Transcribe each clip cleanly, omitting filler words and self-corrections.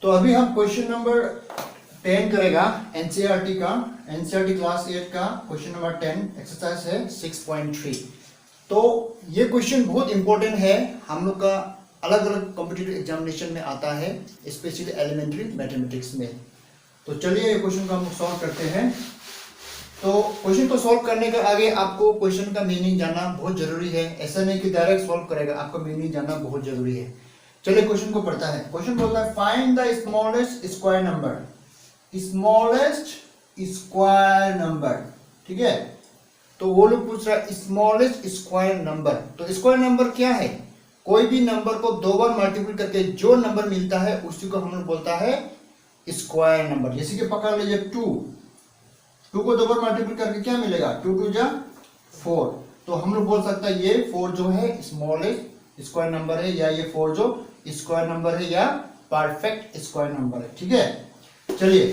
तो अभी हम क्वेश्चन नंबर 10 करेगा एनसीईआरटी का, एनसीईआरटी क्लास 8 का क्वेश्चन नंबर 10 एक्सरसाइज है 6.3। तो ये क्वेश्चन बहुत इंपॉर्टेंट है, हम लोग का अलग अलग कॉम्पिटिटिव एग्जामिनेशन में आता है, स्पेशली एलिमेंट्री मैथमेटिक्स में। तो चलिए ये क्वेश्चन को हम सॉल्व करते हैं। तो क्वेश्चन को सॉल्व करने के आगे आपको क्वेश्चन का मीनिंग जानना बहुत जरूरी है। ऐसा नहीं कि डायरेक्ट सॉल्व करेगा, आपको मीनिंग जानना बहुत जरूरी है। चलिए क्वेश्चन को पढ़ता है। क्वेश्चन बोलता है find the smallest square number, smallest square number. ठीक है, तो वो लोग पूछ रहा है स्मॉलेस्ट स्क्वायर नंबर। तो स्क्वायर नंबर क्या है? कोई भी नंबर को दो बार मल्टीपल करके जो नंबर मिलता है उसी को हम लोग बोलता है स्क्वायर नंबर। जैसे कि पकड़ लीजिए 2 को दो बार मल्टीपल करके क्या मिलेगा? 2 2 जा 4। तो हम लोग बोल सकते हैं ये 4 जो है स्मॉलेस्ट स्क्वायर नंबर है, या ये 4 जो स्क्वायर नंबर है या परफेक्ट स्क्वायर नंबर है। ठीक है, चलिए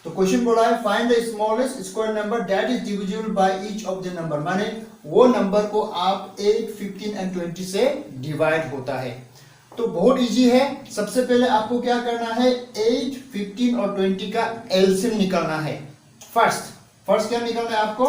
तो क्वेश्चन बोला है find the smallest square number that is divisible by each of the number, माने वो नंबर को आप 8, 15 एंड 20 से डिवाइड होता है। तो बहुत इजी है। सबसे पहले आपको क्या करना है, 8, 15 और 20 का एलसीएम निकालना है। फर्स्ट क्या निकालना है आपको?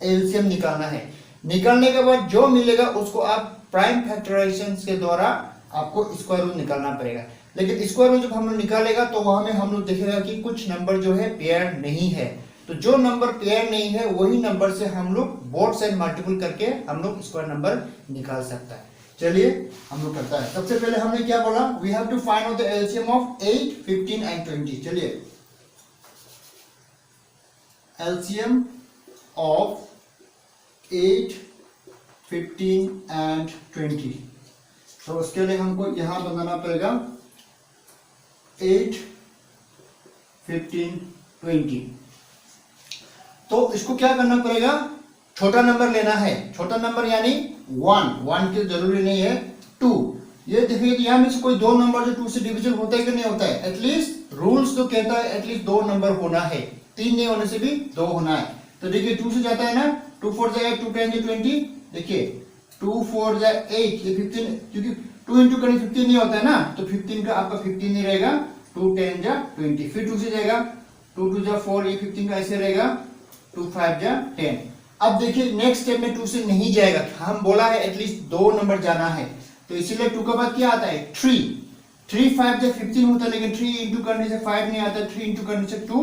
एलसीएम निकालना है। निकालने के बाद जो मिलेगा उसको आप प्राइम फैक्टराइजेशन के द्वारा आपको स्क्वायर रूट निकालना पड़ेगा। लेकिन स्क्वायर रूट जब हम लोग निकालेगा तो वहां में हम लोग देखेगा कि कुछ नंबर जो है पेयर नहीं है। तो जो नंबर पेयर नहीं है वही नंबर से हम लोग बोथ साइड मल्टीपल करके हम लोग स्क्वायर नंबर निकाल सकता है। चलिए हम लोग करता है। सबसे पहले हमने क्या बोला, we have to find out the LCM of 8, 15 and 20। चलिए एलसीएम ऑफ 8, 15 एंड 20। तो उसके लिए हमको यहां बनाना पड़ेगा 8, 15, 20। तो इसको क्या करना पड़ेगा, छोटा नंबर लेना है। छोटा नंबर यानी 1 की जरूरी नहीं है, 2। ये देखिए यहां में से कोई दो नंबर जो 2 से डिविजन होता है कि नहीं होता है? एटलीस्ट रूल्स तो कहता है एटलीस्ट 2 नंबर होना है, 3 नहीं होने से भी 2 होना है। तो देखिए 2 से जाता है ना, 2 4 जा 8, 2 10 जा 20। देखिए 2 4 जा 8, ये 15, क्योंकि 2 इंटू करें 15 नहीं होता है ना, तो 15 का आपका 15 नहीं रहेगा, 2 10 जा 20। फिर 2 से जाएगा 2 2 जा 4, ये 15 का ऐसे रहेगा, 2 5 जा 10। अब देखिए नेक्स्ट स्टेप में 2 से नहीं जाएगा, हम बोला है एटलीस्ट 2 नंबर जाना है, तो इसीलिए 2 के बाद क्या आता है? 3 5 जा 15 होता है, लेकिन 3 इंटू करने से 5 नहीं आता, 3 इंटू करने से 2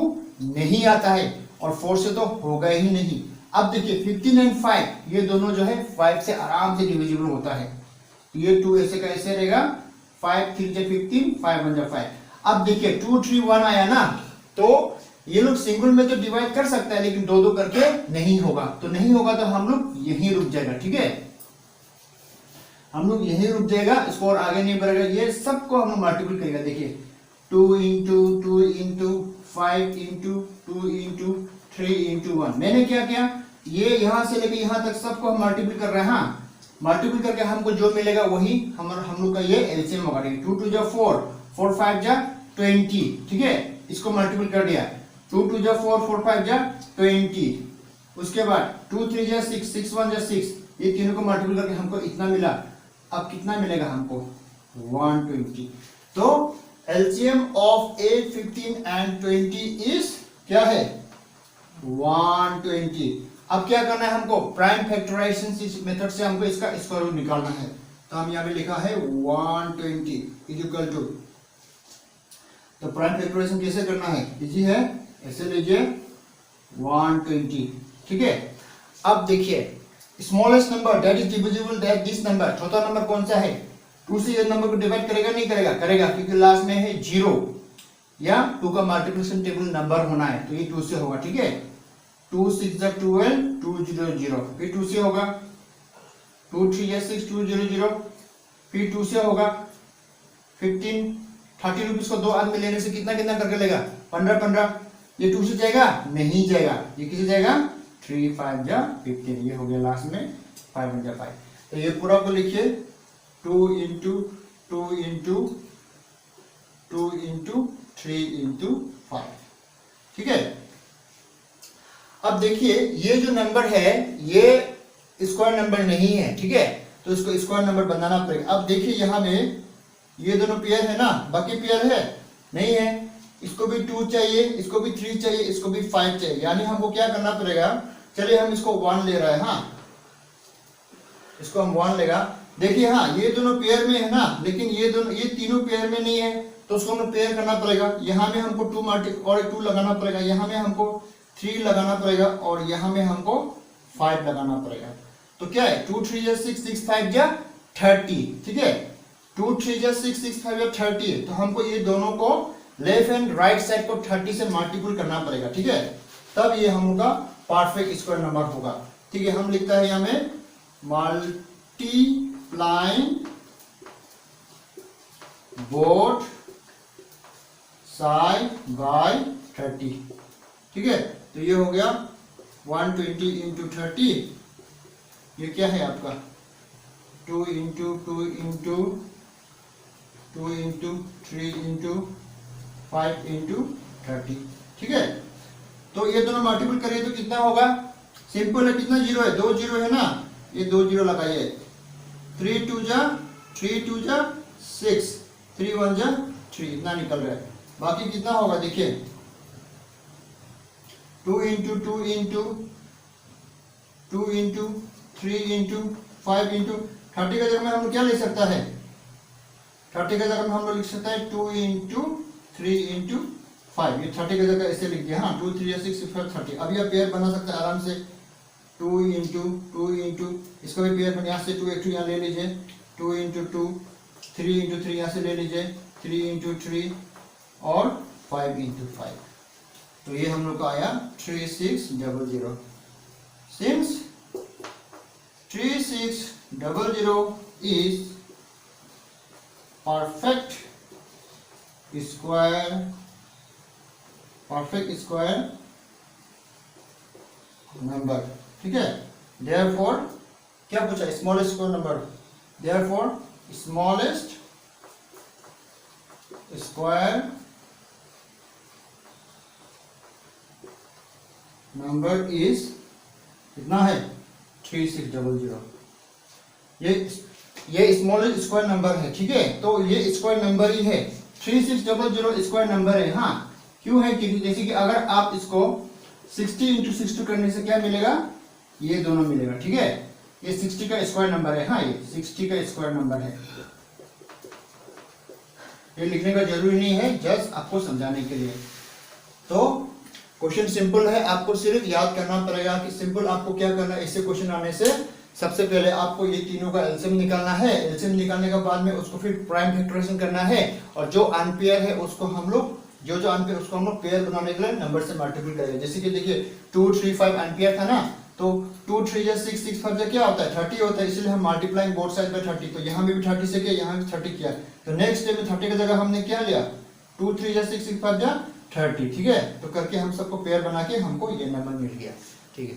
नहीं आता है, और 4 से तो होगा ही नहीं। अब देखिए 15 एंड 5 ये दोनों जो है 5 से आराम से डिविजिबल होता है। ये 2 ऐसे का ऐसे रहेगा, 5 3 जा 15, 5 1 जा 5। अब देखिए 2 3 1 आया ना, तो ये लोग सिंगल में तो डिवाइड कर सकता है, लेकिन 2 2 करके नहीं होगा। तो नहीं होगा तो हम लोग यहीं रुक जाएगा। ठीक है, हम लोग यहीं रुक जाएगा, इसको और आगे नहीं बढ़ेगा। ये सबको हम लोग मल्टीपल करेगा। देखिए 2 into 2 into 5 into 2 into 3 into 1। मैंने क्या किया, ये यहां से लेके यहां तक सबको हम मल्टीपल कर रहे हैं। हाँ, मल्टीपल करके हमको जो मिलेगा वही हम लोग का ये एलसीएम होगा। 2 2 जा 4, 4 5 जा 20। ठीक है, इसको मल्टीपल कर दिया, 2 2 जा 4, 4 5 जा 20। उसके बाद 2 3 जा 6, 6 1 जा 6। ये तीनों को मल्टीपल करके हमको इतना मिला। अब कितना मिलेगा हमको? 120। तो एलसीएम ऑफ 8, 15 एंड 20 इज क्या है? 120। अब क्या करना है हमको? प्राइम फैक्टराइजेशन मेथड से हमको इसका स्क्वायर रूट निकालना है। तो हम यहाँ पे लिखा है 120 इज इक्वल टू, तो प्राइम फैक्टराइजेशन कैसे करना है? इजी है, ऐसे लीजिए 120। ठीक है, अब देखिए smallest number that is divisible that this number. छोटा नंबर कौन सा है? 2 से ये नंबर को डिवाइड करेगा नहीं करेगा? करेगा, क्योंकि लास्ट में है 0 या 2 का मल्टीप्लिकेशन टेबल नंबर होना है, तो ये 2 से होगा। ठीक है, 2 6 जा 12, 2 0 0। फिर 2 से होगा 2 3 जा 6, 2 0 0। फिर 2 से होगा 15 30 रुपीज को 2 आदमी लेने से कितना कितना करके लेगा? 15 15। ये 2 से जाएगा? नहीं जाएगा, ये किसे जाएगा? 3 5 जा 15। ये हो गया लास्ट में 5 1 जा 5। तो ये पूरा को लिखिए 2 इंटू 2 इंटू 2 इंटू 3 इंटू 5। ठीक है, अब देखिए ये जो नंबर है ये स्क्वायर नंबर नहीं है। ठीक है, तो इसको स्क्वायर नंबर बनाना पड़ेगा। अब देखिए यहाँ में ये दोनों पेयर है ना, बाकी पेयर है नहीं है, इसको भी 2 चाहिए, इसको भी 3 चाहिए, इसको भी 5 चाहिए, यानी हमको क्या करना पड़ेगा, चलिए हम इसको 1 ले रहे हैं, हाँ इसको हम 1 लेगा। देखिए हाँ ये दोनों पेयर में है ना, लेकिन ये तीनों पेयर में नहीं है, तो उसको हमें पेयर करना पड़ेगा। यहाँ में हमको 2 और 2 लगाना पड़ेगा, यहाँ में हमको 3 लगाना पड़ेगा और यहाँ में हमको 5 लगाना पड़ेगा। तो क्या है 2 3 जा 6 6 5 जा 30, ठीक है 2 3 जा 6 6 5 जा 30 है, तो हमको ये दोनों को लेफ्ट एंड राइट साइड को 30 से मल्टीपल करना पड़ेगा, ठीक है, तब ये हम लोग का परफेक्ट स्क्वायर नंबर होगा। ठीक है, हम लिखता है यहाँ में मल्टीप्लाइंग बोथ साइड बाय 30, ठीक है, तो ये हो गया 120 इंटू 30, ये क्या है आपका 2 into 2 into 2 into 3 into 5 into 30, ठीक है। तो ये दोनों मल्टीपल करिए तो कितना होगा, सिंपल है, कितना जीरो है, 2 जीरो है ना, ये 2 जीरो लगाइए, 3 2 जा 6, 3 1 जा 3, इतना निकल रहा है। बाकी कितना होगा देखिए 2 into 2 into 2 into 3 into 5 into 30 का जगह में हम लोग क्या ले सकता है, 30 का जगह में हम लोग लिख सकता है 2 इंटू 3 इंटू 5, ये 30 का जगह ऐसे लिख दिया, हाँ 2 3 6 5 30। अब यह पेयर बना सकते हैं आराम से, 2 इंटू इसका भी पेयर यहाँ से 2 यहाँ ले लीजिए, 2 इंटू 2 3 इंटू 3 यहाँ से ले लीजिए, 3 इंटू 3 और 5 इंटू 5, तो ये हम लोग का आया 3600। Since 3600 is perfect square number, ठीक है, देयरफॉर क्या पूछा, smallest square number, therefore smallest square number is कितना है 3600, ये स्मॉलेस्ट स्क्वायर नंबर है, ठीक है, तो ये स्क्वायर नंबर ही है, 3600 स्क्वायर नंबर है, हाँ क्यों है, क्योंकि जैसे कि अगर आप इसको 60 इंटू 60 करने से क्या मिलेगा, ये दोनों मिलेगा, ठीक है, ये 60 का स्क्वायर नंबर है, हाँ ये 60 का स्क्वायर नंबर है, ये लिखने का जरूरी नहीं है, जस्ट आपको समझाने के लिए। तो क्वेश्चन सिंपल है, आपको सिर्फ याद करना पड़ेगा कि सिंपल आपको क्या करना है, ऐसे क्वेश्चन आने से सबसे पहले आपको ये तीनों का एलसीएम निकालना है, एलसीएम निकालने के बाद में उसको फिर प्राइम फैक्टराइजेशन करना है, और जो अनपेयर है उसको हम लोग जो अनपेयर उसको हम लोग पेयर बनाने के लिए नंबर से मल्टीपल करेंगे। जैसे कि देखिए 2 3 5 अनपेयर था ना, तो 2 3 जा 6 6 5 जा क्या होता है 30 होता है, इसलिए हम मल्टीप्लाइंग बोथ साइड बाय 30, तो यहाँ भी 30 से किया, यहाँ भी 30 किया, तो नेक्स्ट स्टेप में 30 की जगह हमने क्या लिया 2 3 जा 6 6 5 जा 30, ठीक है, तो करके हम सबको पेयर बना के हमको ये नंबर मिल गया, ठीक है।